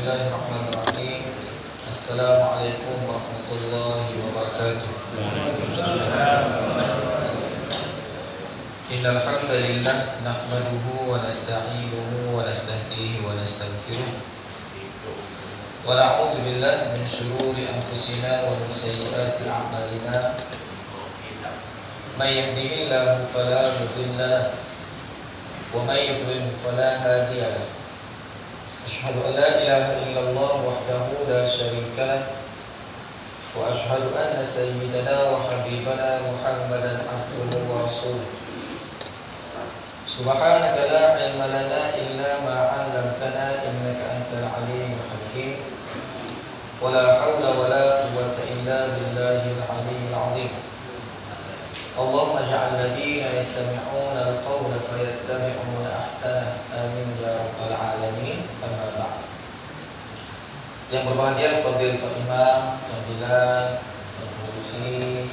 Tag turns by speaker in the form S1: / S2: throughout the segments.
S1: Bismillahirrahmanirrahim. Assalamualaikum warahmatullahi wabarakatuh. Innal hamdalillah nahmaduhu wa nasta'inuhu wa nastahdihi wa nastaghfiruh. Wa na'udzu billahi min shururi anfusina wa min sayyiati a'malina. May yahdihillahu fala mudilla lahu wa may yudlil fala hadiya lahu. Asyhadu an la ilaha illallah wahdahu la syarika lahu wa asyhadu anna sayyidana wa habibana Muhammadan abduhu wa rasuluh. Subhanaka la ilma lana illa ma 'allamtana innaka antal alimul hakim. Wa la haula wa la quwwata illa billahil aliyyil 'azim. Allahumma ij'al ladina yastami'una al-qawla fayattabi'una ahsana. Amin ya rabbal alamin. Amma ba'd. Yang berbahagia Fadilatul Imam Bilal Al-Husi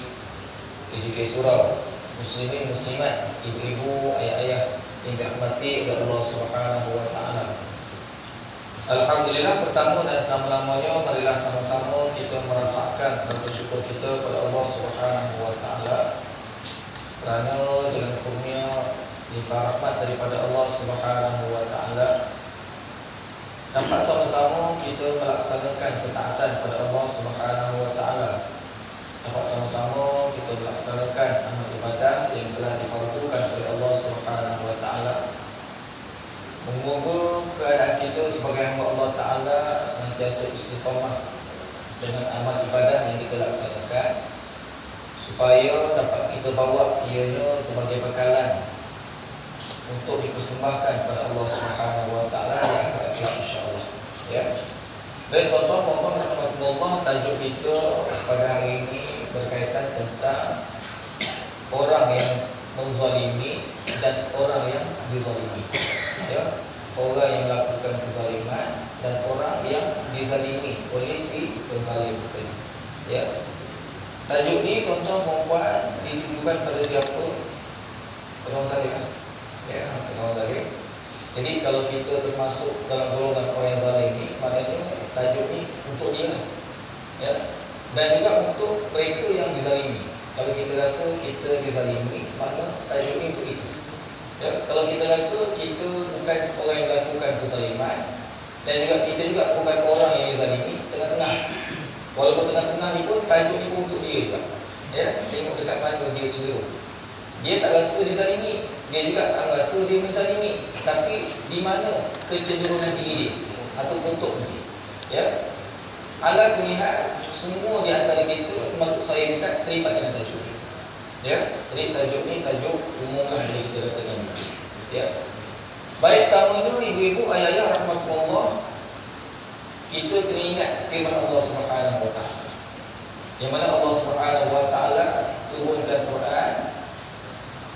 S1: PJK Surau, muslimin muslimat, ibu-ibu, ayah-ayah yang dirahmati oleh Allah Subhanahu wa taala. Alhamdulillah, pertama dan selama-lamanya marilah sama-sama kita merafakkan rasa syukur kita kepada Allah Subhanahu wa taala kerana dengan kurnia limpah rahmat daripada Allah Subhanahu wa taala dapat sama-sama kita melaksanakan ketaatan kepada Allah Subhanahu wa taala. Dapat sama-sama kita melaksanakan amal ibadah yang telah difardukan oleh Allah Subhanahu wa taala. Moga keadaan kita sebagai hamba Allah taala senantiasa istiqamah dengan amal ibadah yang kita laksanakan, supaya dapat kita bawa ianya sebagai bekalan untuk dipersembahkan kepada Allah Subhanahu wa taala di akhirat kelak insya-Allah. Ya. Baik tuan-tuan dan puan-puan, tajuk kita pada hari ini berkaitan tentang orang yang menzalimi dan orang yang dizalimi. Ya. Orang yang melakukan kezaliman dan orang yang dizalimi oleh si penzalim tadi. Ya. Tajuk ni tuan-tuan dan puan ditujukan pada siapa? Pada orang zalim. Ya, pada orang zalim. Jadi kalau kita termasuk dalam golongan orang yang zalim ni, maknanya tajuk ni untuk dia. Ya. Dan juga untuk mereka yang dizalimi. Kalau kita rasa kita dizalimi, maka tajuk ni untuk itu. Ya. Kalau kita rasa kita bukan orang yang melakukan kezaliman dan juga kita juga bukan orang yang dizalimi, tengah-tengah. Walaupun tengah-tengah ni pun tajuk ni pun untuk dia juga. Ya, tengok dekat mana dia cenderung. Dia tak rasa dizalimi, dia juga tak rasa dia menzalimi, tapi di mana kecenderungan diri dia ataupun untuk dia. Ya. Ala kulli hal, semua di antara kita, termasuk saya juga, terlibat dengan tajuk ni. Ya, jadi tajuk ni tajuk umum lah yang kita katakan. Ya. Baik, tamunya ibu-ibu, ayah-ayah rahmatullah, kita kena ingat firman Allah Subhanahu wa taala. Yang mana Allah Subhanahu wa taala turunkan Quran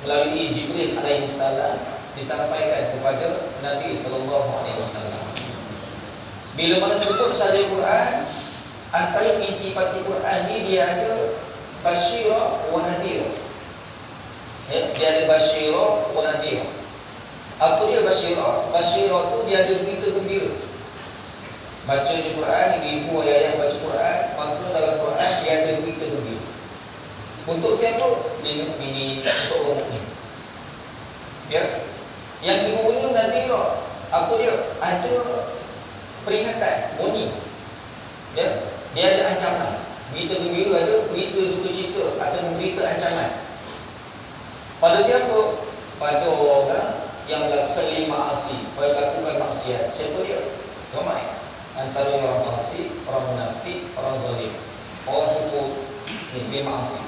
S1: melalui Jibril alaihi salam disampaikan kepada Nabi sallallahu alaihi wasallam. Bila mana sebut saja Quran, antara intipati Quran ni dia ada basyira wa nadhira. Ya, dia ada basyira wa nadhira. Apa dia basyira? Basyira tu dia ada berita gembira. Baca di Quran, ibu ayah baca Quran, maka dalam Quran dia ada berita gembira. Untuk siapa? Lil mukminin, untuk orang mukmin. Ya. Yang keduanya nadhira. Apa dia? Ada peringatan, warning. Ya. Dia ada ancaman. Berita gembira ada, berita duka cita atau berita ancaman. Pada siapa? Pada orang yang melakukan lima aksi, melakukan maksiat. Siapa dia? Ramai. Antara orang fasik, orang munafik, orang zalim, orang kufur, lima aksi.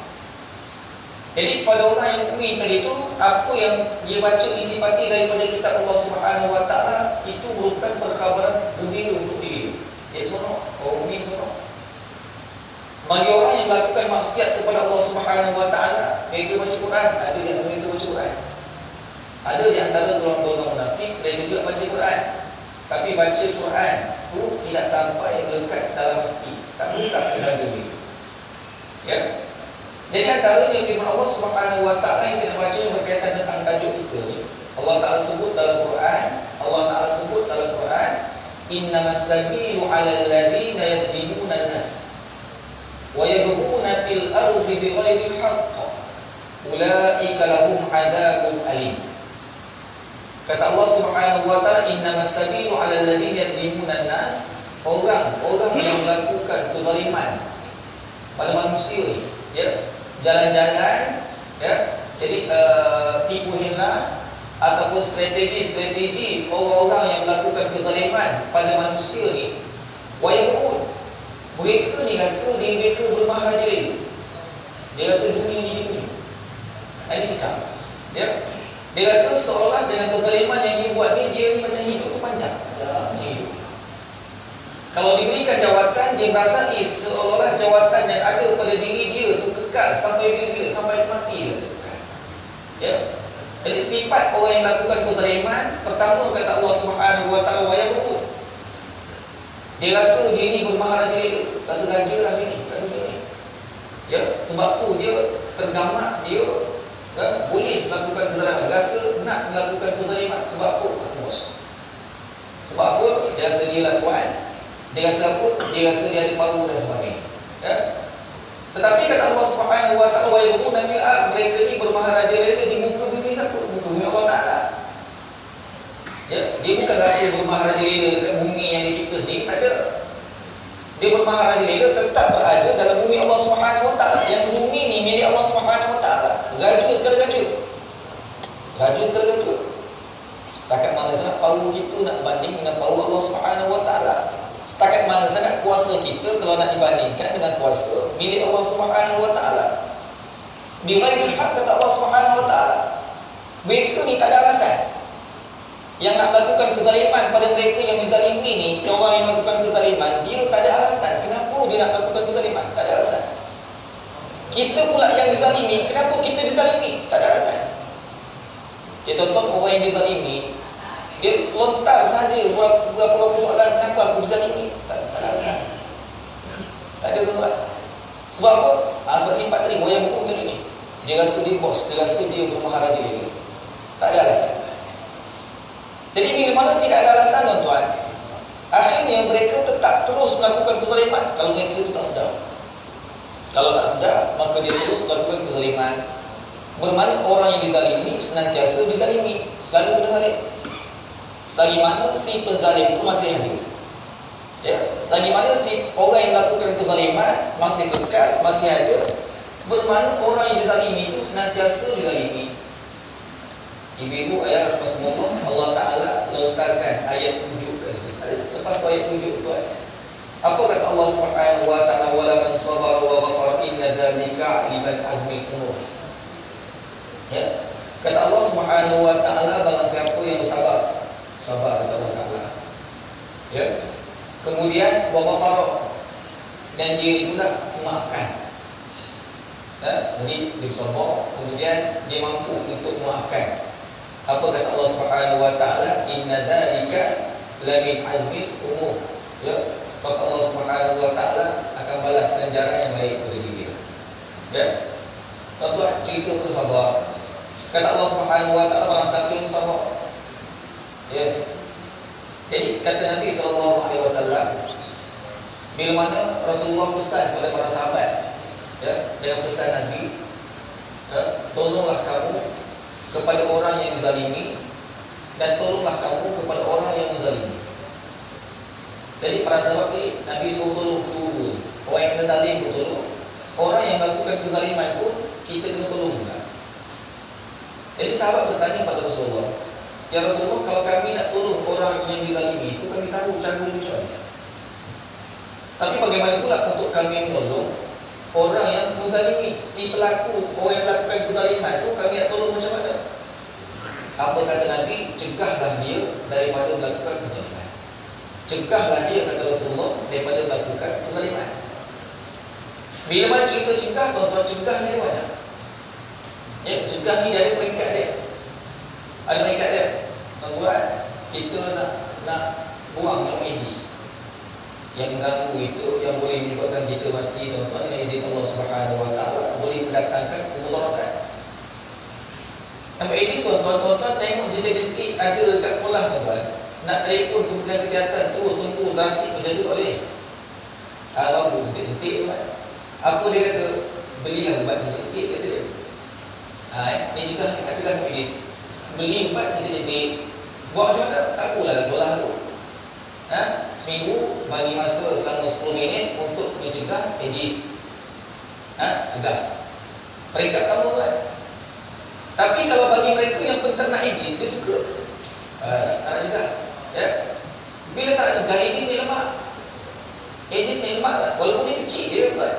S1: Jadi pada orang yang mukmin tadi tu, apa yang dia baca intipati daripada kitab Allah Subhanahu wa taala itu merupakan perkhabaran gembira untuk diri. Dia seronok, orang mukmin seronok. Bagi orang yang melakukan maksiat kepada Allah Subhanahu wa taala, mereka baca Quran, ada di antara mereka baca Quran. Ada di antara golongan munafik dan juga baca Quran. Tapi baca Quran tu tidak sampai melekat dalam hati, tak besar dalam diri. Ya. Jadi antaranya firman Allah Subhanahu wa taala yang saya baca berkaitan tentang tajuk kita ni. Allah Taala sebut dalam Quran, Allah Taala sebut dalam Quran innamas sabilu 'alal ladzina yadhlimuna an-nas wa yabghuna fil ardi bighairi haqq ulaika lahum 'adzabun alim. Kata Allah Subhanahu wa taala, innamas sabilu 'alal ladzina yadhlimuna an-nas, orang yang melakukan kezaliman pada manusia, ya, jalan-jalan, ya, jadi tipu hela ataupun strategi orang-orang yang melakukan kezaliman pada manusia ni, wayabun, mereka ni rasa diri mereka bermaharaja lagi, dia rasa dunia ni dia punya. Ini sikap, ya, dia rasa seolah dengan kezaliman yang dia buat ni, dia ni macam hidup tu panjang, ya, hidup. Kalau diberikan jawatan, dia merasa seolah-olah jawatan yang ada pada diri dia tu kekal sampai bila-bila, sampai mati dia kekal. Ya. Jadi sifat orang yang melakukan kezaliman, pertama kata Allah Subhanahu wa taala, wayabun. Dia rasa dia ni bermaharaja dia, rasa raja lah dia ni. Ya, sebab tu dia tergamak, dia boleh melakukan kezaliman, rasa nak melakukan kezaliman. Sebab apa? Bos. Sebab apa? Dia rasa dia lah tuan. Dia rasa apa? Dia rasa dia ada power dan sebagainya. Ya? Tetapi kata Allah Subhanahu wa taala, wa yabghuna fil ard, mereka ni bermaharaja di muka bumi siapa? Muka bumi Allah Taala. Ya, dia bukan rasa bermaharaja dekat bumi yang dia cipta sendiri, tak ada. Dia bermaharaja tetap berada dalam bumi Allah Subhanahu wa taala. Yang bumi ni milik Allah Subhanahu wa taala. Raja segala raja. Raja segala raja. Setakat mana sangat power kita nak banding dengan power Allah Subhanahu wa taala? Setakat mana sangat kuasa kita kalau nak dibandingkan dengan kuasa milik Allah Subhanahu wa taala? Bi ghairil haq, kata Allah Subhanahu wa taala. Mereka ni tak ada alasan. Yang nak melakukan kezaliman pada mereka yang dizalimi ni, orang yang melakukan kezaliman, dia tak ada alasan. Kenapa dia nak melakukan kezaliman? Tak ada alasan. Kita pula yang dizalimi, kenapa kita dizalimi? Tak ada alasan. Ya, tonton orang yang dizalimi, dia lontar saja beberapa soalan, kenapa aku dizalimi? Tak ada alasan. Tak ada tuan. Sebab apa? Sebab sifat tadi, yang buruk tadi ni. Dia rasa dia bos, dia rasa dia bermaharaja dia. Tak ada alasan. Jadi bila mana tidak ada alasan tuan-tuan, akhirnya mereka tetap terus melakukan kezaliman kalau mereka itu tak sedar. Kalau tak sedar, maka dia terus melakukan kezaliman. Bermakna orang yang dizalimi senantiasa dizalimi, selalu kena zalim. Selagi mana si penzalim itu masih ada, ya, selagi mana si orang yang melakukan kezaliman masih kekal, masih ada, bermakna orang yang dizalimi itu senantiasa dizalimi. Ibu-ibu, ayat rahmatullah, Allah Ta'ala lontarkan ayat 7 kat situ. Lepas tu ayat 7 tu, apa kata Allah Subhanahu wa ta'ala, wala man sabara wa ghafara inna dzalika liman azmi umur. Ya, kata Allah Subhanahu wa ta'ala, barang siapa yang bersabar, sabar kata Allah Ta'ala, ya, kemudian wa ghafara, dan dia pula memaafkan. Ya, jadi dia bersabar, kemudian dia mampu untuk memaafkan. Apa kata Allah Subhanahu wa taala, inna dzalika la min azmi umur. Ya, maka Allah Subhanahu wa taala akan balas ganjaran yang baik kepada dia. Ya. Tuan-tuan, cerita tu sabar. Kata Allah Subhanahu wa taala, barang siapa yang sabar. Ya. Jadi kata Nabi sallallahu alaihi wasallam, bila mana Rasulullah pesan kepada para sahabat, ya, dengan pesan Nabi, ya, tolonglah kamu kepada orang yang dizalimi dan tolonglah kamu kepada orang yang menzalimi. Jadi para sahabat ni Nabi suruh tolong betul-betul. Orang yang kena zalim pun tolong, orang yang melakukan kezaliman pun kita kena tolong juga. Jadi sahabat bertanya pada Rasulullah, ya Rasulullah, kalau kami nak tolong orang yang dizalimi itu, kami tahu cara macam mana. Tapi bagaimana pula untuk kami menolong orang yang menzalimi, si pelaku, orang yang melakukan kezaliman itu, kami nak tolong macam mana? Apa kata Nabi? Cegahlah dia daripada melakukan kezaliman. Cegahlah dia, kata Rasulullah, daripada melakukan kezaliman. Bila mana cerita cegah, tuan-tuan, cegah ni mana? Ya, cegah ni dari peringkat dia. Ada peringkat dia. Tuan-tuan, kita nak buang yang medis, yang mengganggu itu, yang boleh menyebabkan kita mati, tuan-tuan, dengan izin Allah Subhanahu wa taala, boleh mendatangkan kemudaratan. Nampak ini tuan-tuan, tengok jentik-jentik ada dekat kolah, tuan-tuan. nak telefon Kementerian Kesihatan terus sembuh drastik macam tu tak boleh. Bagus jentik tu kan. Apa dia kata? Belilah ubat jentik kata dia. Ni juga kat cegah medis. Beli ubat jentik. Buat macam mana? Tak apalah jualah tu. Seminggu bagi masa selama 10 minit untuk mencegah Aedes. Cegah. Peringkat pertama kan. Tapi kalau bagi mereka yang penternak Aedes, dia suka tak nak cegah. Ya? Bila tak nak cegah, Aedes ni lemak. Aedes ni lemak kan? Walaupun dia kecil dia kan.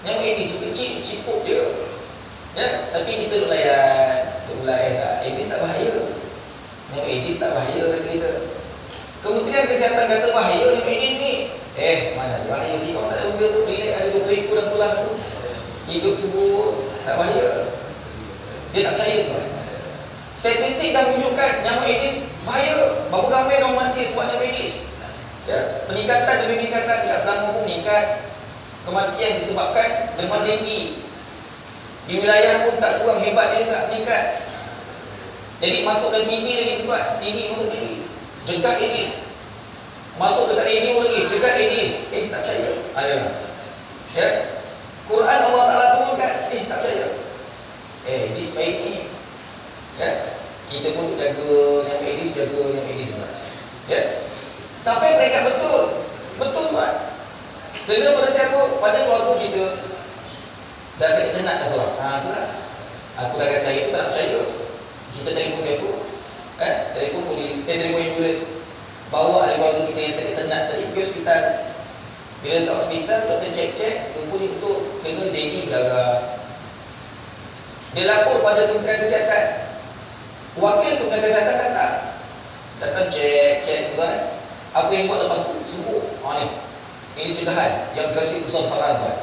S1: Yang Aedes tu kecil, cipuk dia. Ya? Tapi kita duk layan tak. Aedes tak bahaya. Yang Aedes tak bahaya kata kita. Kementerian Kesihatan kata bahaya ni Aedes ni. Mana ada bahaya? Kita orang tak ada benda tu. Bila ada 20 ekor dan tulah tu hidup semua tak bahaya. Dia tak percaya tu. Statistik dah menunjukkan nyamuk Aedes bahaya. Berapa ramai orang mati sebab nyamuk Aedes. Ya, peningkatan demi peningkatan tidak selama pun meningkat. Kematian disebabkan demam denggi. Di wilayah pun tak kurang hebat dia juga meningkat. Jadi masuk dalam TV lagi tuan. TV masuk TV. Cegah Aedes. Masuk dekat radio lagi, cegah Aedes. Tak percaya. Ya. Quran Allah Ta'ala turunkan. Tak percaya. Aedes baik ni. Ya. Kita pun jaga yang Aedes, jaga yang Aedes juga. Ya. Sampai peringkat betul. Betul tuan. Kena pada siapa? Pada keluarga kita. Dah sakit tenat dah seorang. Itulah. Aku dah kata itu tak nak percaya. Kita telefon siapa? Telefon polis. Telefon ambulans. Bawa ahli keluarga kita yang sakit tenat tadi pergi hospital. Bila dekat hospital, doktor cek-cek, rupanya betul kena denggi berdarah. Dia lapor pada Kementerian Kesihatan. Wakil Kementerian Kesihatan datang cek tuan. Apa yang buat lepas tu? Sembuh. Ini cegahan yang terasi besar-besaran tuan.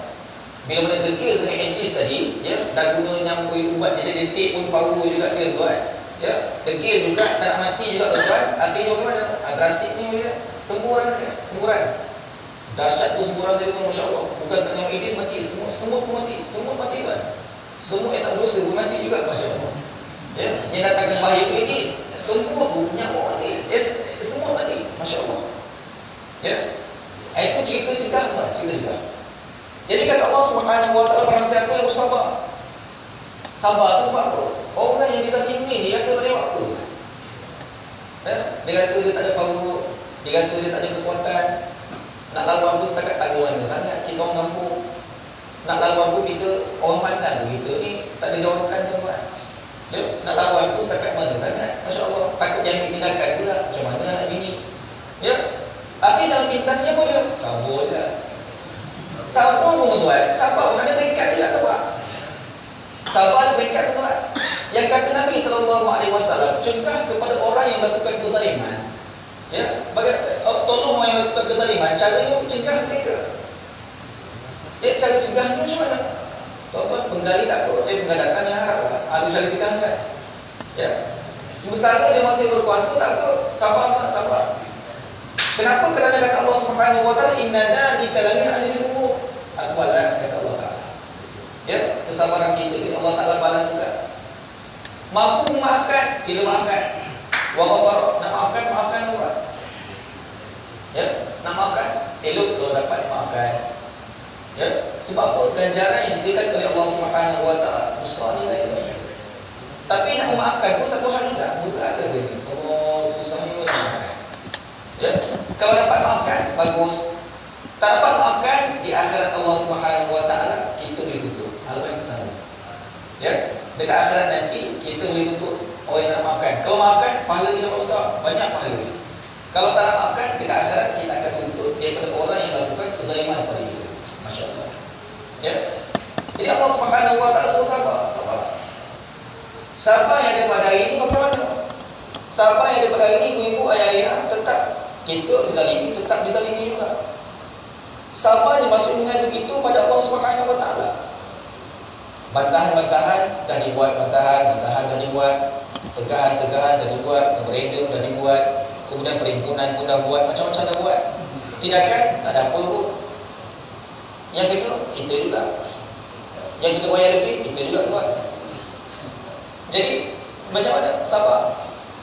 S1: Bila mana degil sangat Aedes tadi, ya, dah guna nyamuk ubat jentik pun power juga dia tuan. Ya, degil juga, tak nak mati juga tuan. Akhirnya bagaimana? Drastik ni ya. Semburan. Dahsyat tu semburan tadi tuan, masya-Allah. Bukan sekadar nyamuk Aedes mati, semut pun mati. Semut mati tuan. Semut yang tak berdosa pun mati juga, masya-Allah. Ya, yang datangkan bahaya tu Aedes. Semua tu nyamuk mati. Semut mati, masya-Allah. Ya. Itu cerita cegah tuan, cerita cegah. Jadi kata Allah Subhanahu wa taala, barang siapa yang bersabar. Sabar tu sebab apa? Orang yang dizalimi ni rasa tak ada apa. Dia rasa dia tak ada power, dia rasa dia tak ada kekuatan. Nak lawan pun setakat taruhan sangat. Kita orang kampung nak lawan pun kita orang pandang kita ni tak ada jawatan tuan. Ya, nak lawan pun setakat mana sangat. Masya-Allah, takut dia ambil tindakan pula. Macam mana anak bini? Ya. Akhir dalam pintasnya pun dia sabar je. Sabar pun tuan, sabar pun ada peringkat juga sabar. Sabar ada peringkat tuan. Yang kata Nabi SAW, cegah kepada orang yang melakukan kezaliman. Ya, tolong orang yang melakukan kezaliman, caranya cegah mereka. Ya, cara cegahnya macam mana? Tuan-tuan, penggali tak apa, tapi penggalatan yang harap lah. Ada cara cegah kan? Ya. Sementara dia masih berkuasa tak apa, sabar. Kenapa? Kerana kata Allah Subhanahu wa taala, inna dzalika lamin azmil umur. Aku balas kata Allah Taala. Ya, kesabaran kita ni Allah Taala balas juga. Mampu memaafkan, sila maafkan. Wa ghafara, nak maafkan orang. Ya, nak maafkan, elok kalau dapat maafkan. Ya, sebab apa? Ganjaran yang disediakan oleh Allah Subhanahu wa taala besar nilainya. Tapi nak memaafkan pun satu hal juga. Bukan ada sini. Susahnya maafkan. Ya, kalau dapat maafkan, bagus. Tak dapat maafkan, di akhirat Allah Subhanahu wa taala kita boleh tuntut. Hal yang sama. Ya, dekat akhirat nanti kita boleh tuntut orang yang nak maafkan. Kalau maafkan, pahala dia dapat besar, banyak pahala. Kalau tak nak maafkan, dekat akhirat kita akan tuntut daripada orang yang melakukan kezaliman kepada kita. Masya-Allah. Ya. Jadi Allah Subhanahu wa taala suruh sabar. Sabar yang ada pada hari ini bagaimana? Sabar yang ada pada hari ini, ibu-ibu, ayah-ayah, tetap kita tetap dizalimi juga. Sabar yang masuk mengadu itu pada Allah Subhanahu wa taala. Bantahan dah dibuat, bantahan dah dibuat, tegahan dah dibuat, memorandum dah dibuat, kemudian perhimpunan pun dah buat, macam-macam dah buat. Tindakan tak ada apa pun. Yang kedua, kita juga. Yang kita bayar lebih, kita juga buat. Jadi, macam mana? Sabar.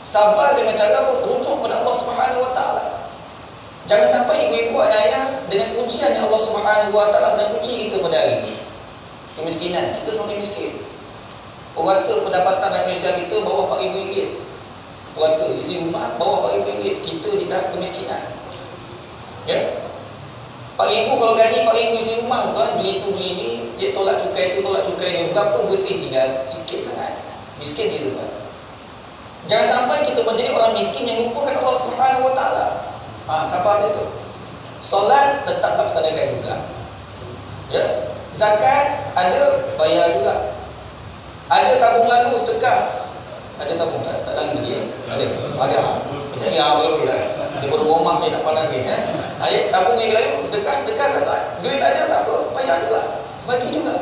S1: Sabar dengan cara apa? Rujuk pada Allah Subhanahu Wa Taala. Jangan sampai ibu-ibu ayah dengan ujian yang Allah Subhanahu Wa Taala sedang uji kita pada hari ini. Kemiskinan, kita semakin miskin. Rata pendapatan Malaysia kita bawah RM4,000. Rata isi rumah bawah RM4,000. Kita di tahap kemiskinan. Ya. RM4,000 kalau gaji RM4,000 isi rumah tuan, beli tu beli ni, dia tolak cukai tu tolak cukai ni, berapa bersih tinggal? Sikit sangat. Miskin dia tuan. Jangan sampai kita menjadi orang miskin yang lupakan Allah Subhanahu Wa Taala. Sabar itu. Solat tetap laksanakan juga. Ya. Zakat ada, bayar juga. Ada tabung lalu sedekah. Ada tabung tak dalam dia? Ada. Ya belum dah. Dia baru rumah ni tak panas ni. Tabung yang lalu sedekah tak. Duit tak ada tak apa, bayar juga. Bagi juga.